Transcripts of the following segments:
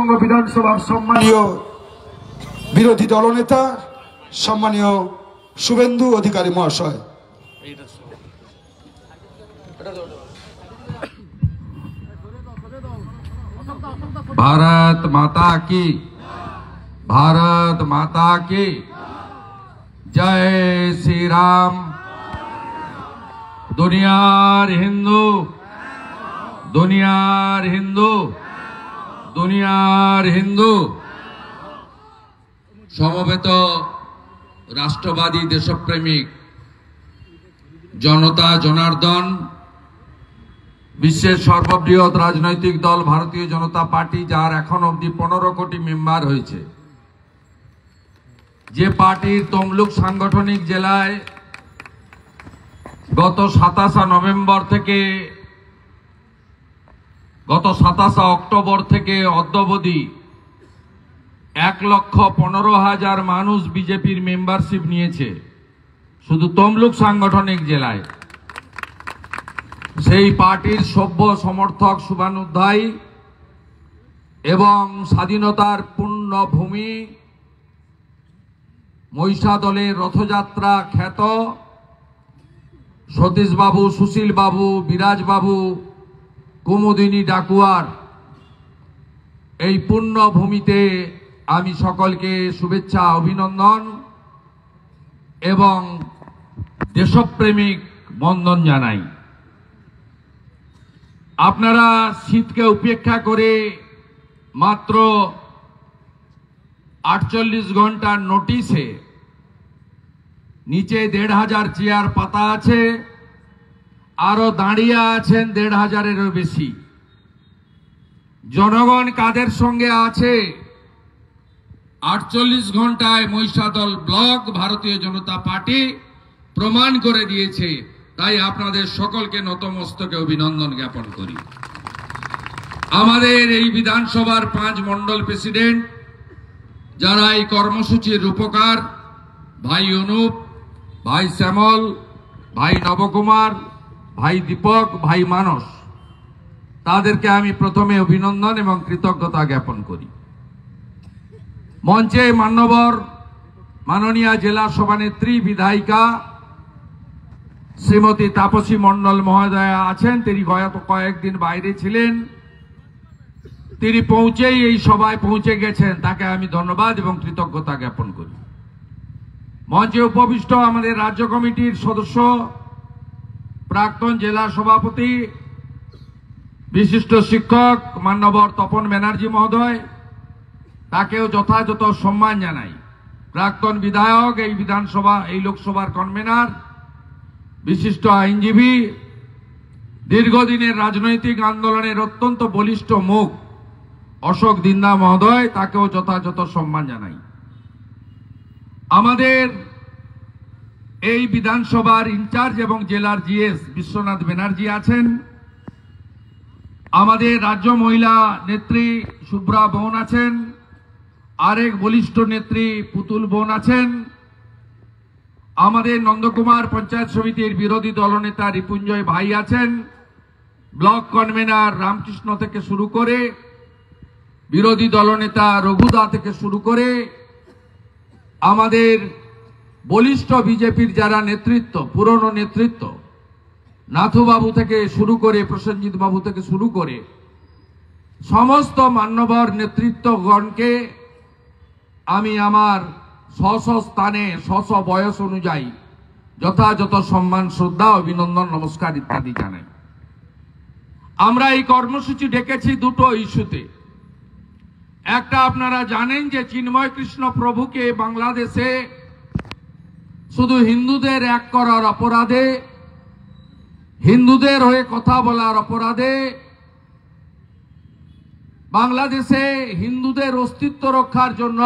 পশ্চিমবঙ্গ বিধানসভার সম্মানীয় বিরোধী দলনেতা সম্মানীয় শুভেন্দু অধিকারী মহাশয়। भारत माता की जय श्री राम। दुनियार हिंदू समवेत राष्ट्रवादी देशप्रेमिक जनता जनार्दन विश्वेर सर्वबृहत् राजनैतिक दल भारतीय जनता पार्टी जार एखन अब्दि 15 कोटी मेम्बर हयेछे जे पार्टीर तमलुक सांगठनिक जिलाय गत 27 नवेम्बर থেকে गत 27 अक्टोबर থেকে অদ্যাবধি 1,15,000 মানুষ বিজেপির মেম্বারশিপ নিয়েছে শুধু তমলুক সাংগঠনিক জেলায়। সেই পার্টির সভ্য সমর্থক শুভানুধ্যায়ী এবং স্বাধীনতার পুণ্যভূমি মহিষাদলের রথযাত্রা খ্যাত সতীশ বাবু, সুশীল বাবু, বিরাজ বাবু, কুমুদিনী ডাকুয়ার এই পুণ্যভূমিতে আমি সকলকে শুভেচ্ছা, অভিনন্দন এবং দেশপ্রেমিক বন্দন জানাই। আপনারা শীতকে উপেক্ষা করে মাত্র 48 ঘন্টার নোটিশে নিচে 1,500 চেয়ার পাতা আছে, আরো দাঁড়িয়ে আছেন 1,500-এরও বেশি। জনগণ কাদের সঙ্গে আছে? 48 ঘন্টায় মহিষাদল ব্লক ভারতীয় জনতা পার্টি প্রমাণ করে দিয়েছে। তাই আপনাদের সকলকে নতমস্তকে অভিনন্দন জ্ঞাপন করি। আমাদের এই বিধানসভার 5 মন্ডল প্রেসিডেন্ট যারা এই কর্মসূচির রূপকার, ভাই অনুপ, ভাই শ্যামল, ভাই নবকুমার, ভাই দীপক, ভাই মানস, তাদেরকে আমি প্রথমে অভিনন্দন এবং কৃতজ্ঞতা জ্ঞাপন করি। মঞ্চে মান্যবর মাননীয় জেলা সভানেত্রী বিধায়িকা শ্রীমতী তাপসী মণ্ডল মহোদয়া আছেন। তিনি গত কয়েকদিন বাইরে ছিলেন, তিনি পৌঁছেই এই সভায় পৌঁছে গেছেন, তাকে আমি ধন্যবাদ এবং কৃতজ্ঞতা জ্ঞাপন করি। মঞ্চে উপবিষ্ট আমাদের রাজ্য কমিটির সদস্য, প্রাক্তন জেলা সভাপতি, বিশিষ্ট শিক্ষক মান্যবর তপন ব্যানার্জি মহোদয়, তাকেও যথাযথ সম্মান জানাই। প্রাক্তন বিধায়ক, এই বিধানসভা, এই লোকসভার কনভেনার, বিশিষ্ট আইনজীবী, দীর্ঘদিনের রাজনৈতিক আন্দোলনের অত্যন্ত বলিষ্ঠ মুখ অশোক দিন্দা মহোদয়, তাকেও যথাযথ সম্মান জানাই। আমাদের এই বিধানসভার ইনচার্জ এবং জেলার জিএস বিশ্বনাথ ব্যানার্জি আছেন। আমাদের রাজ্য মহিলা নেত্রী শুভ্রা বোন আছেন, আরেক বলিষ্ঠ নেত্রী পুতুল বোন আছেন। আমাদের নন্দকুমার পঞ্চায়েত সমিতির বিরোধী দলনেতা রিপুঞ্জয় ভাই আছেন। ব্লক কনভেনার রামকৃষ্ণ থেকে শুরু করে, বিরোধী দলনেতা রঘুদা থেকে শুরু করে, আমাদের বলিষ্ঠ বিজেপির যারা নেতৃত্ব, পুরনো নেতৃত্ব, নাথুবাবু থেকে শুরু করে, প্রসেনজিৎ বাবু থেকে শুরু করে সমস্ত মান্যবর নেতৃত্বগণকে আমি আমার স্ব স্থানে স্ব বয়স অনুযায়ী যথাযথ সম্মান, শ্রদ্ধা, অভিনন্দন, নমস্কার ইত্যাদি জানাই। আমরা এই কর্মসূচি ডেকেছি দুটো ইস্যুতে। একটা, আপনারা জানেন যে চিন্ময় কৃষ্ণ প্রভুকে বাংলাদেশে শুধু হিন্দুদের এক করার অপরাধে, হিন্দুদের হয়ে কথা বলার অপরাধে, বাংলাদেশে হিন্দুদের অস্তিত্ব রক্ষার জন্য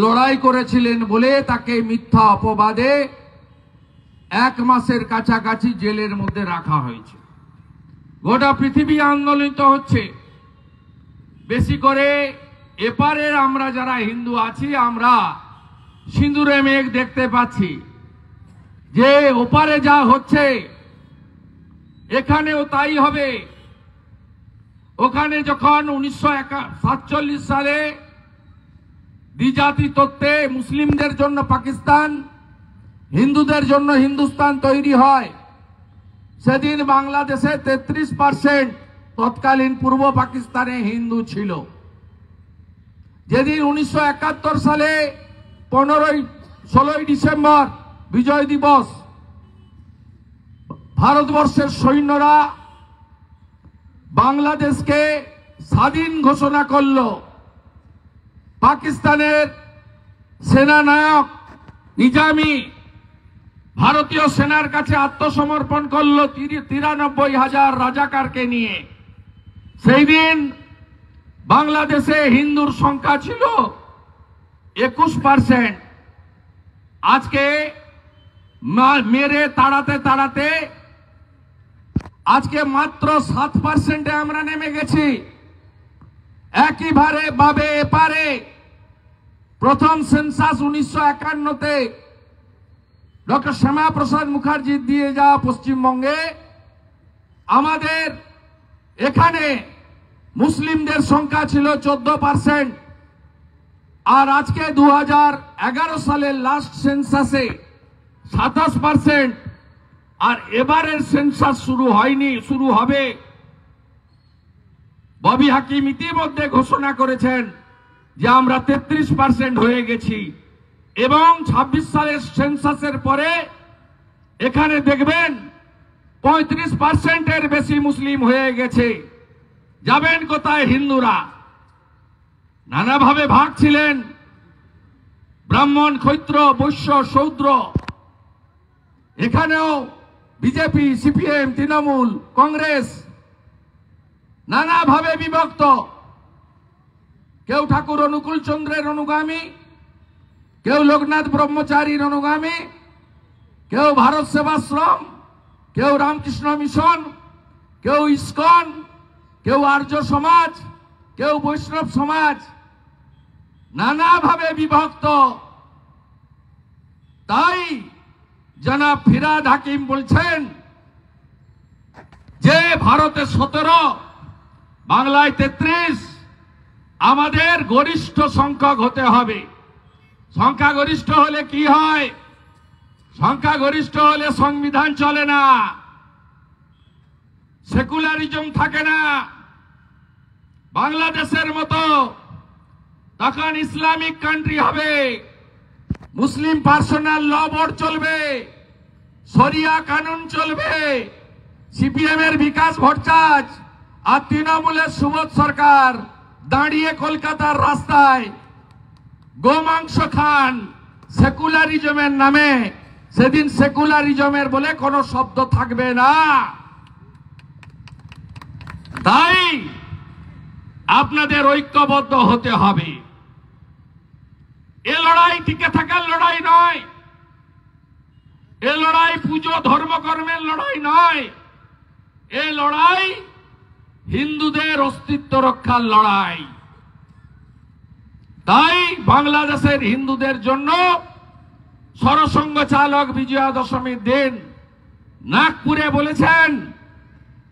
লড়াই করেছিলেন বলে তাকে মিথ্যা অপবাদে 1 মাসের কাছাকাছি জেলের মধ্যে রাখা হয়েছে। গোটা পৃথিবী আন্দোলিত হচ্ছে। বেশি করে এপারের আমরা যারা হিন্দু আছি, আমরা সিঁদুরে মেঘ দেখতে পাচ্ছি যে ওপারে যা হচ্ছে এখানেও তাই হবে। ওখানে যখন 1947 সালে দ্বিজাতি তত্ত্বে মুসলিমদের জন্য পাকিস্তান, হিন্দুদের জন্য হিন্দুস্তান তৈরি হয়, সেদিন বাংলাদেশে 33% তৎকালীন পূর্ব পাকিস্তানে হিন্দু ছিল। যেদিন 1971 সালে 16ই ডিসেম্বর বিজয় দিবস ভারতবর্ষের সৈন্যরা বাংলাদেশকে স্বাধীন ঘোষণা করল, পাকিস্তানের সেনানায়ক নিজামী ভারতীয় সেনার কাছে আত্মসমর্পণ করল 93,000 রাজাকারকে নিয়ে। সেই দিন বাংলাদেশে হিন্দুর সংখ্যা ছিল 21%। আজকে মেরে তাড়াতে তাড়াতে আজকে মাত্র 7%-এ আমরা নেমে গেছি। একইভাবে ভাবে এপারে প্রথম সেন্সাস 1951-তে ডক্টর শ্যামাপ্রসাদ মুখার্জি দিয়ে যাওয়া পশ্চিমবঙ্গে আমাদের এখানে মুসলিমদের সংখ্যা ছিল 14%, আর আজকে 2011 সালের লাস্ট সেন্সাসে 27%, আর এবারের সেন্সাস শুরু হয়নি, শুরু হবে। ববি হাকিম ইতিমধ্যে ঘোষণা করেছেন যে আমরা 33% হয়ে গেছি, এবং 26 সালের সেন্সাসের পরে এখানে দেখবেন 35%-এর বেশি মুসলিম হয়ে গেছে। যাবেন কোথায় হিন্দুরা? নানাভাবে ভাগ ছিলেন, ব্রাহ্মণ, ক্ষত্র, বৈশ্য, শূদ্র। এখানেও বিজেপি, সিপিএম, তৃণমূল, কংগ্রেস নানাভাবে বিভক্ত। কেউ ঠাকুর অনুকূল চন্দ্রের অনুগামী, কেউ লোকনাথ ব্রহ্মচারীর অনুগামী, কেউ ভারত সেবাশ্রম, কেউ রামকৃষ্ণ মিশন, কেউ ইস্কন, কেউ আর্য সমাজ, কেউ বৈষ্ণব সমাজ, নানাভাবে বিভক্ত। তাই জনাব ফিরহাদ হাকিম বলছেন যে ভারতে 17, বাংলায় 33, আমাদের গরিষ্ঠ সংখ্যক হতে হবে। সংখ্যাগরিষ্ঠ হলে কি হয়? সংখ্যাগরিষ্ঠ হলে সংবিধান চলে না, সেকুলারিজম থাকে না বাংলাদেশের মতো। তখন ইসলামিক কান্ট্রি হবে, মুসলিম পার্সোনাল ল বোর্ড চলবে, শরিয়া কানুন চলবে। সিপিএম এর বিকাশ ভট্টাচার্য আর তৃণমূলের সুবোধ সরকার দাঁড়িয়ে কলকাতার রাস্তায় গোমাংস খান সেকুলারিজমের নামে। সেদিন সেকুলারিজমের বলে কোনো শব্দ থাকবে না। তাই আপনাদের ঐক্যবদ্ধ হতে হবে। এ লড়াই টিকে থাকার লড়াই নয়, এ লড়াই পুজো ধর্মকর্মের লড়াই নয়, এ লড়াই হিন্দুদের অস্তিত্ব রক্ষার লড়াই। তাই বাংলাদেশের হিন্দুদের জন্য সরসংঘ চালক বিজয়া দশমীর দিন নাগপুরে বলেছেন,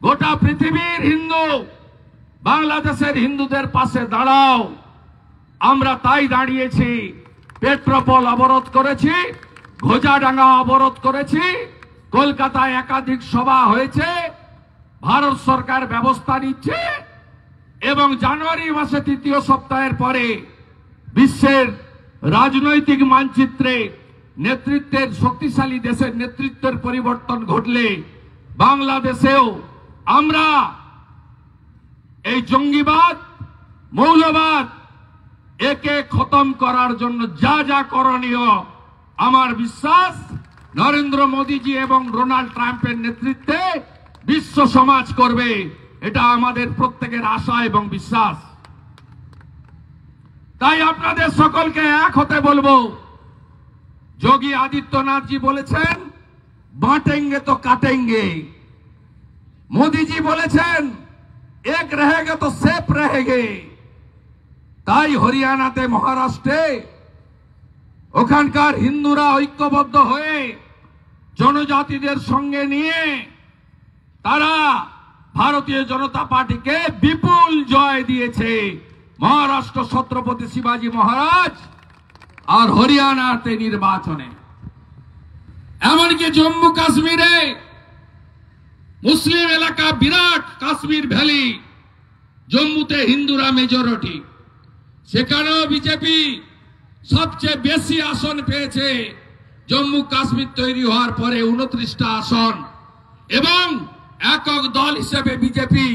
গোটা পৃথিবীর হিন্দু বাংলাদেশের হিন্দুদের পাশে দাঁড়াও। আমরা তাই দাঁড়িয়েছি। পেট্রোপল অবরোধ করেছি, ঘোজাডাঙ্গা অবরোধ করেছি, কলকাতায় একাধিক সভা হয়েছে, ভারত সরকার ব্যবস্থা নিচ্ছে, এবং জানুয়ারি মাসে 3য় সপ্তাহের পরে বিশ্বের রাজনৈতিক মানচিত্রে নেতৃত্বের শক্তিশালী দেশের নেতৃত্বের পরিবর্তন ঘটলে বাংলাদেশেও আমরা এই জঙ্গিবাদ, মৌলবাদ একে খতম করার জন্য যা যা করণীয়, আমার বিশ্বাস নরেন্দ্র মোদীজি এবং ডোনাল্ড ট্রাম্পের নেতৃত্বে বিশ্ব সমাজ করবে। এটা আমাদের প্রত্যেকের আশা এবং বিশ্বাস। তাই আপনাদের সকলকে এক হতে বলবো। যোগী আদিত্যনাথজি বলেছেন, বাঁটেঙ্গে তো কাটেঙ্গে। মোদীজি বলেছেন, এক রহেগে তো সেফ রহেগে। তাই হরিয়ানাতে, মহারাষ্ট্রে ওখানকার হিন্দুরা ঐক্যবদ্ধ হয়ে জনজাতিদের সঙ্গে নিয়ে তারা ভারতীয় জনতা পার্টিকে বিপুল জয় দিয়েছে মহারাষ্ট্র ছত্রপতি শিবাজী মহারাজ আর হরিয়ানাতে নির্বাচনে। এমনকি জম্মু কাশ্মীরে মুসলিম এলাকা বিরাট কাশ্মীর ভ্যালি, জম্মুতে হিন্দুরা মেজরিটি, সেখানেও বিজেপি সবচেয়ে বেশি আসন পেয়েছে। জম্মু কাশ্মীর তৈরি হওয়ার পরে 29টা আসন, এবং একক দল হিসেবে বিজেপি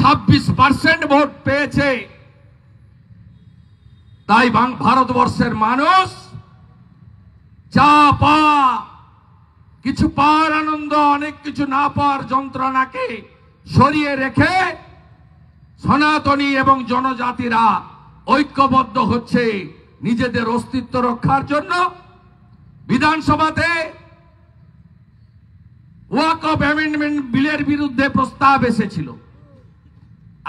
26% ভোট পেয়েছে। তাই ভারতবর্ষের মানুষ চা পাওয়া, কিছু পাওয়ার আনন্দ, অনেক কিছু না পাওয়ার যন্ত্রণাকে সরিয়ে রেখে সনাতনী এবং জনজাতিরা ঐক্যবদ্ধ হচ্ছে নিজেদের অস্তিত্ব রক্ষার জন্য। বিধানসভাতে ওয়াকফ অ্যামেন্ডমেন্ট বিলের বিরুদ্ধে প্রস্তাব এসেছিল,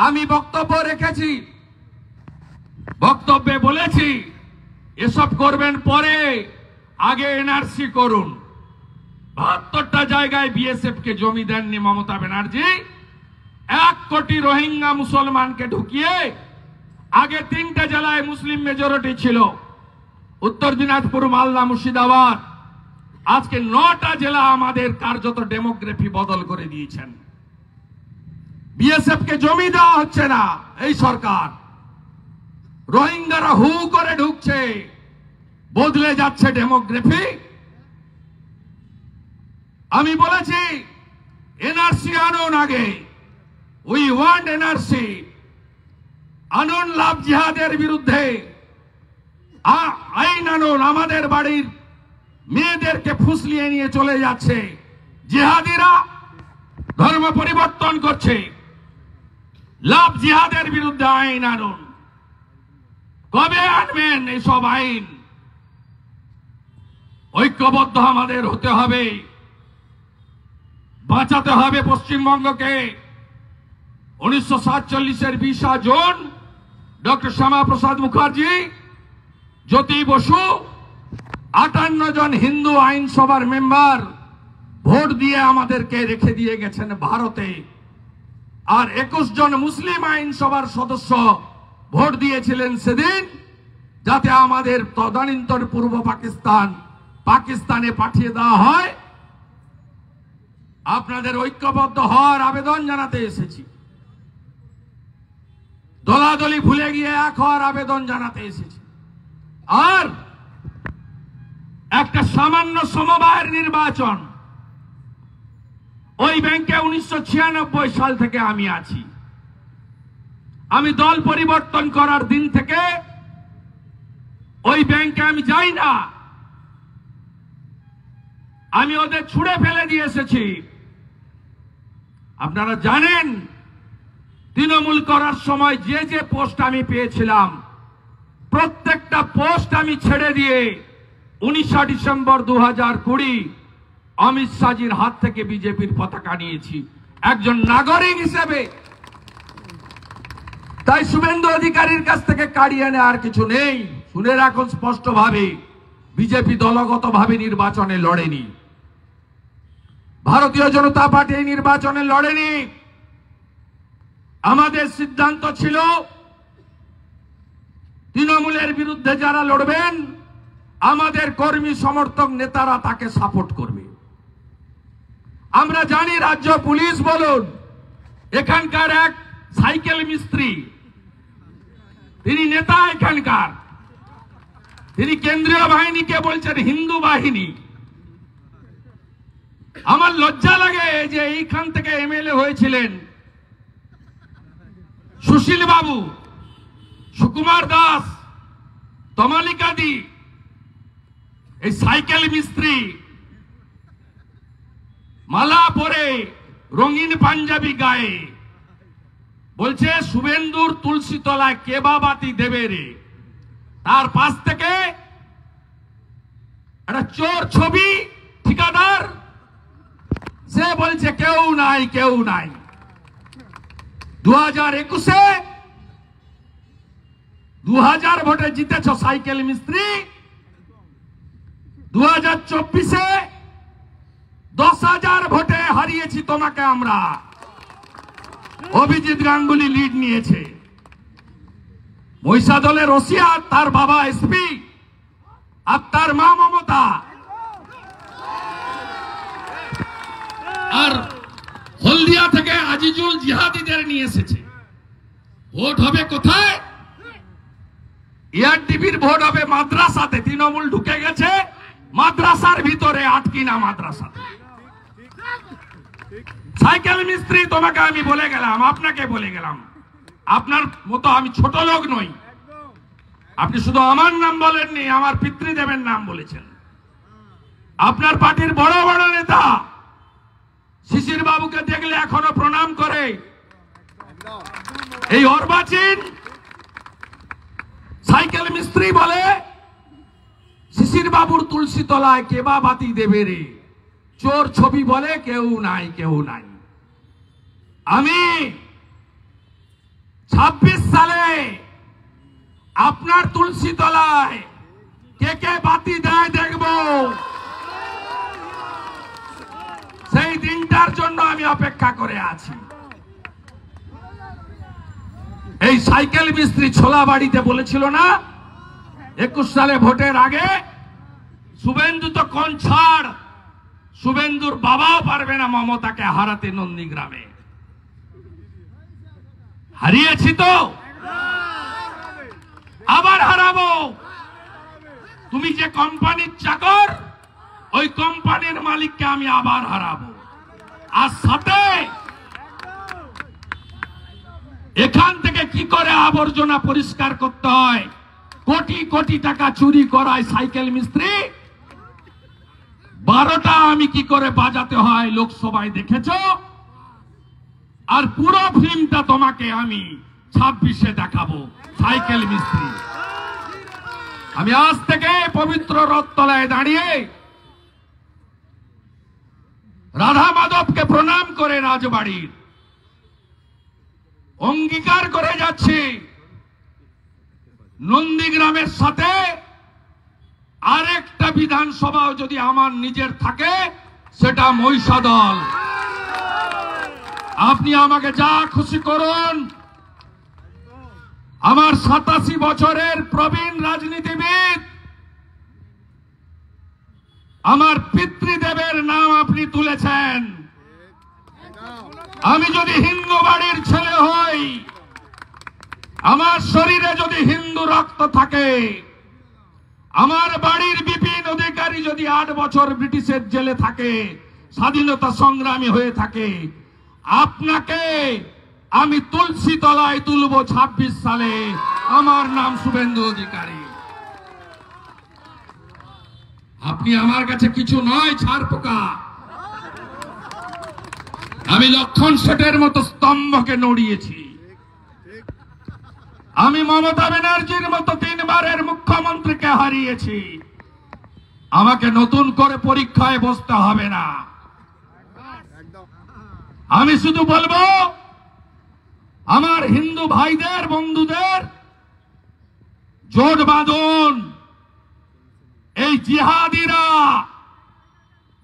আমি বক্তব্য রেখেছি, বক্তব্যে বলেছি এসব করবেন পরে, আগে এনআরসি করুন। 72টা জায়গায় বিএসএফ কে জমি দেননি মমতা ব্যানার্জি। 1 কোটি রোহিঙ্গা মুসলমানকে ঢুকিয়ে, আগে 3টে জেলায় মুসলিম মেজরিটি ছিল, উত্তর দিনাজপুর, মালদা, মুর্শিদাবাদ। আজকে 9টা জেলা আমাদের কার্যত ডেমোগ্রাফি বদল করে দিয়েছেন। বিএসএফ কে জমি দেওয়া হচ্ছে না এই সরকার, রোহিঙ্গারা হু করে ঢুকছে, বদলে যাচ্ছে ডেমোগ্রাফি। আমি বলেছি এনআরসি আনুন, আগে উই ওয়ান্ট এনআরসি আনুন, লাভ জিহাদের বিরুদ্ধে আইন আনুন। আমাদের বাড়ির মেয়েদেরকে ফুসলিয়ে নিয়ে চলে যাচ্ছে জিহাদিরা, ধর্ম পরিবর্তন করছে। লাভ জিহাদের বিরুদ্ধে আইন আনুন। কবে আনবেন এইসব আইন? ঐক্যবদ্ধ আমাদের হতে হবে, বাঁচাতে হবে পশ্চিমবঙ্গকে। 1947-এর 20 জুন ডক্টর শ্যামাপ্রসাদ মুখার্জি, জ্যোতি বসু, 58 জন হিন্দু আইনসভার মেম্বার ভোট দিয়ে আমাদেরকে রেখে দিয়ে গেছেন ভারতে, আর 21 জন মুসলিম আইনসভার সদস্য ভোট দিয়েছিলেন সেদিন, যাতে আমাদের তদানীন্তন পূর্ব পাকিস্তানে পাঠিয়ে দেওয়া হয়। আপনাদের ঐক্যবদ্ধ হওয়ার আবেদন জানাতে এসেছি, দলাদলি ভুলে গিয়ে এক হওয়ার আবেদন জানাতে এসেছি। আর একটা সামান্য সমবায়ের নির্বাচন, ওই ব্যাংকে 1996 সাল থেকে আমি আছি। আমি দল পরিবর্তন করার দিন থেকে ওই ব্যাংকে আমি যাই না, আমি ওদের ছুঁড়ে ফেলে দিয়ে এসেছি। আপনারা জানেন তৃণমূল করার সময় যে যে পোস্ট আমি পেয়েছিলাম, প্রত্যেকটা পোস্ট আমি ছেড়ে দিয়ে 19 ডিসেম্বর 2020 অমিত শাহজির হাত থেকে বিজেপির পতাকা নিয়েছি একজন নাগরিক হিসেবে। তাই শুভেন্দু অধিকারীর কাছ থেকে কাড়িয়ে নেওয়ার কিছু নেই। শুনে রাখুন স্পষ্টভাবে, বিজেপি দলগতভাবে নির্বাচনে লড়েনি, ভারতীয় জনতা পার্টি নির্বাচনে লড়েনি। আমাদের সিদ্ধান্ত ছিল তৃণমূলের বিরুদ্ধে যারা লড়বেন, আমাদের কর্মী সমর্থক নেতারা তাকে সাপোর্ট করবে। আমরা জানি রাজ্য পুলিশ বলুন, এখানকার এক সাইকেল মিস্ত্রি, তিনি নেতা এখানকার, তিনি কেন্দ্রীয় বাহিনীকে বলছেন হিন্দু বাহিনী। আমার লজ্জা লাগে যে এইখান থেকে এমএলএ হয়েছিলেন সুশীল বাবু, সুকুমার দাস, তমালিকা দি, এই সাইকেল মিস্ত্রি মালা পরে রঙিন পাঞ্জাবি গায়ে বলছে শুভেন্দুর তুলসী তলায় কেবা বাতি দেবে রে। তার পাশ থেকে একটা চোর ছবি ঠিকাদার, সে বলছে কেউ নাই, কেউ নাই। 2021-এ 2000 ভোটে জিতেছ সাইকেল মিস্ত্রি, 2024-এ 10,000 ভোটে হারিয়েছি তোমাকে আমরা। অভিজিৎ গাঙ্গুলি লিড নিয়েছে। মহিষাদলের ওসি আর তার বাবা এসপি আর তার মা মমতা, আর হলদিয়া থেকে আজিজুল জিহাদিদের নিয়ে এসেছে। ভোট হবে কোথায়? এআরটিভির ভোট হবে মাদ্রাসাতে। তৃণমূল ঢুকে গেছে মাদ্রাসার ভিতরে, আটকিনা মাদ্রাসাতে। সাইকেল মিস্ত্রি তোমাকে আমি বলে গেলাম, আপনাকে বলে গেলাম, আপনার মতো আমি ছোট লোক নই। আপনি শুধু আমার নাম বলেননি, আমার পিতৃদেবের নাম বলেছেন। আপনার পার্টির বড় বড় নেতা শিশির বাবুকে দেখলে এখনো প্রণাম করে। এই অর্বাচীন সাইকেল মিস্ত্রি বলে শিশির বাবুর তুলসী তলায় কেবা বাতি দেবে রে, চোর ছবি বলে কেউ নাই কেউ নাই। আমি 26 সালে আপনার তুলসী তলায় কে কে বাতি দেয় দেখব। সেই দিনটার জন্য আমি অপেক্ষা করে আছি। এই সাইকেল মিস্ত্রি ছোলা বাড়িতে বলেছিল না 21 সালে ভোটের আগে, শুভেন্দু তো কোন ছাড়, শুভেন্দুর বাবাও পারবে না মমতাকে হারাতে নন্দীগ্রামে। হারিয়েছি তো, আবার হারাবো। তুমি যে কোম্পানির চাকর, ওই কোম্পানির মালিককে আমি আবার হারাবো। আর সাথে এখান থেকে কি করে আবর্জনা পরিষ্কার করতে হয়, কোটি কোটি টাকা চুরি করায় সাইকেল মিস্ত্রি, 12টা আমি কি করে বাজাতে হয় লোকসভায় দেখেছো। আর পুরো ফিল্মটা তোমাকে আমি 26-এ দেখাবো। সাইকেল মিস্ত্রি, আমি আজ থেকে পবিত্র রথতলায় দাঁড়িয়ে রাধা মাধবকে প্রণাম করে রাজবাড়ির অঙ্গীকার করে যাচ্ছি, নন্দীগ্রামের সাথে আরেকটা বিধানসভাও যদি আমার নিজের থাকে, সেটা মহিষাদল। আপনি আমাকে যা খুশি করুন। আমার 87 বছরের প্রবীণ রাজনীতিবিদ, আমার পিতৃদেবের নাম আপনি তুলেছেন। আমি যদি হিন্দু বাড়ির ছেলে হই, আমার শরীরে যদি হিন্দু রক্ত থাকে, আমার বাড়ির বিপিন অধিকারী যদি 8 বছর ব্রিটিশের জেলে থাকে, স্বাধীনতা সংগ্রামী হয়ে থাকে, আপনাকে আমি তুলসী তলায় তুলব 26 সালে। আমার নাম শুভেন্দু অধিকারী। আপনি আমার কাছে কিছু নয়, ছাড় পোকা। আমি লক্ষণ শেঠের মতো স্তম্ভকে নড়িয়েছি। আমি মমতা ব্যানার্জির মতো 3 বারের মুখ্যমন্ত্রীকে হারিয়েছি। আমাকে নতুন করে পরীক্ষায় বসতে হবে না। আমি শুধু বলবো, আমার হিন্দু ভাইদের বন্ধুদের জোট বাঁধুন। এই জিহাদিরা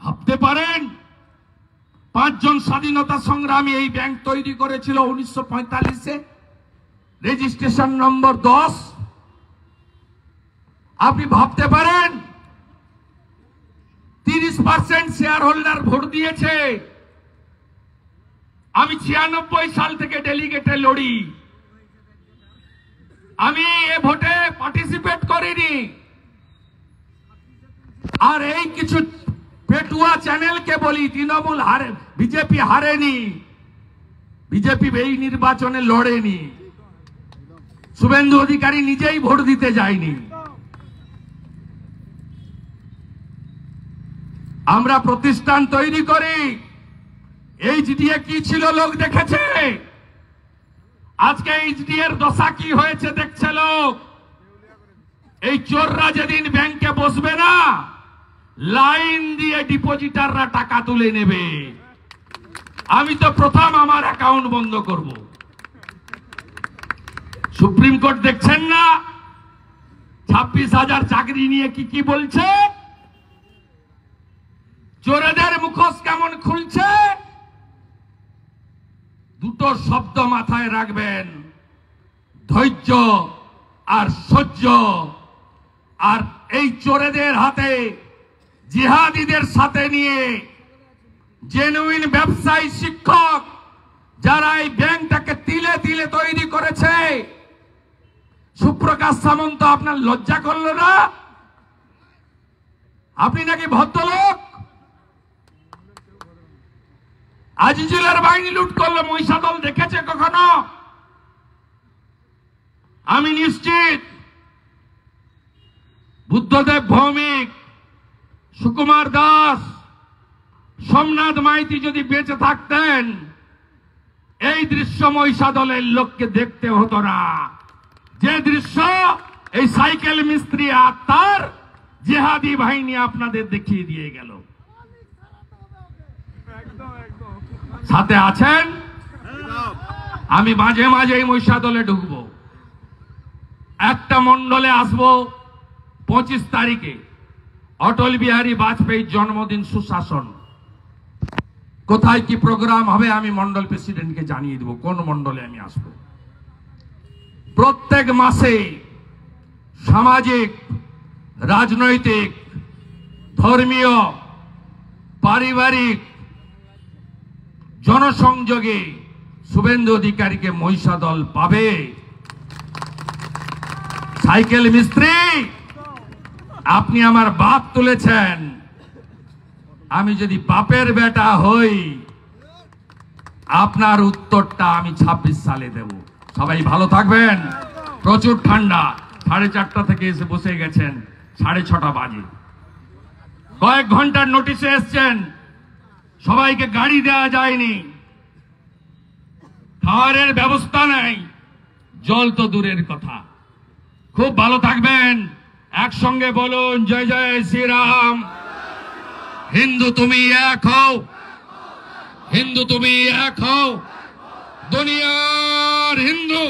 ভাবতে পারেন 5 জন স্বাধীনতা সংগ্রামী এই ব্যাংক তৈরি করেছিল 1945-এ, রেজিস্ট্রেশন নম্বর 10। আপনি ভাবতে পারেন 30% শেয়ার হোল্ডার ভোট দিয়েছে। আমি 96 সাল থেকে ডেলিগেটে লড়ি। আমি এ ভোটে পার্টিসিপেট করিনি। আর এই কিছু পেটুয়া চ্যানেলকে বলি, তৃণমূল হারে, বিজেপি হারেনি, বিজেপি এই নির্বাচনে লড়েনি, শুভেন্দু অধিকারী নিজেই ভোট দিতে যায়নি। আমরা প্রতিষ্ঠান তৈরি করি। এইচডিএ কি ছিল লোক দেখেছে। আজকে এইচডি এর দশা কি হয়েছে দেখছে লোক। এই চোররা যেদিন ব্যাংকে বসবে না, লাইন দিয়ে ডিপোজিটাররা টাকা তুলে নেবে। আমি তো প্রথম আমার অ্যাকাউন্ট বন্ধ করব। সুপ্রিম কোর্ট দেখছেন না 26,000 চাকরি নিয়ে কি কি বলছে। চোরেদের মুখোশ কেমন খুলছে। দুটো শব্দ মাথায় রাখবেন, ধৈর্য আর সহ্য। আর এই চোরেদের হাতে, জিহাদিদের সাথে নিয়ে জেনুইন ব্যবসায়ী শিক্ষক যারা এই ব্যাংকটাকে তিলে তিলে তৈরি করেছে, সুপ্রকাশ সামন্ত আপনার লজ্জা করলো না? আপনি নাকি ভদ্রলোক। আজিজুলের বাহিনী লুট করলো, মহিষাদল দেখেছে কখনো? আমি নিশ্চিত বুদ্ধদেব ভৌমিক, সুকুমার দাস, সোমনাথ মাইতি যদি বেঁচে থাকতেন, এই দৃশ্য মহিষাদলের লোককে দেখতে হতো না। যে দৃশ্য এই সাইকেল মিস্ত্রি আর তার জিহাদি বাহিনী আপনাদের দেখিয়ে দিয়ে গেল। সাথে আছেন? আমি মাঝে মাঝে এই মহিষাদলে ঢুকবো, একটা মন্ডলে আসবো 25 তারিখে, অটল বিহারী বাজপেয়ীর জন্মদিন সুশাসন। কোথায় কি প্রোগ্রাম হবে আমি মন্ডল প্রেসিডেন্টকে জানিয়ে দেব কোন মন্ডলে আমি আসবো। প্রত্যেক মাসে সামাজিক, রাজনৈতিক, ধর্মীয়, পারিবারিক জনসংযোগে শুভেন্দু অধিকারীকে মহিষাদল পাবে। সাইকেল মিস্ত্রি, আপনি আমার বাপ তুলেছেন, আমি যদি বাপের বেটা হই আপনার উত্তরটা আমি 26 সালে দেব। সবাই ভালো থাকবেন। প্রচুর ঠান্ডা, 4:30 থেকে এসে বসে গেছেন, 6:30 বাজে। কয়েক ঘন্টার নোটিশে এসছেন, সবাইকে গাড়ি দেওয়া যায়নি, খাওয়ারের ব্যবস্থা নেই, জল তো দূরের কথা। খুব ভালো থাকবেন। একসঙ্গে বলুন, জয় জয় শ্রীরাম। হিন্দু তুমি এক হও, হিন্দু তুমি এক হও, দুনিয়ার হিন্দু,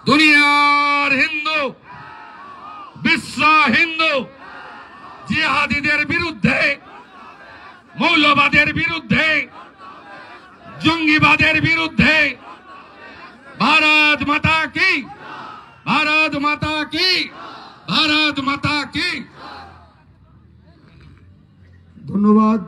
দুনিয়ার হিন্দু, বিশ্ব হিন্দু জিহাদিদের বিরুদ্ধে, মৌলবাদের বিরুদ্ধে, জঙ্গিবাদের বিরুদ্ধে। ভারত মাতা কি, ভারত মাতা কি, ভারত মাতা কি। ধন্যবাদ।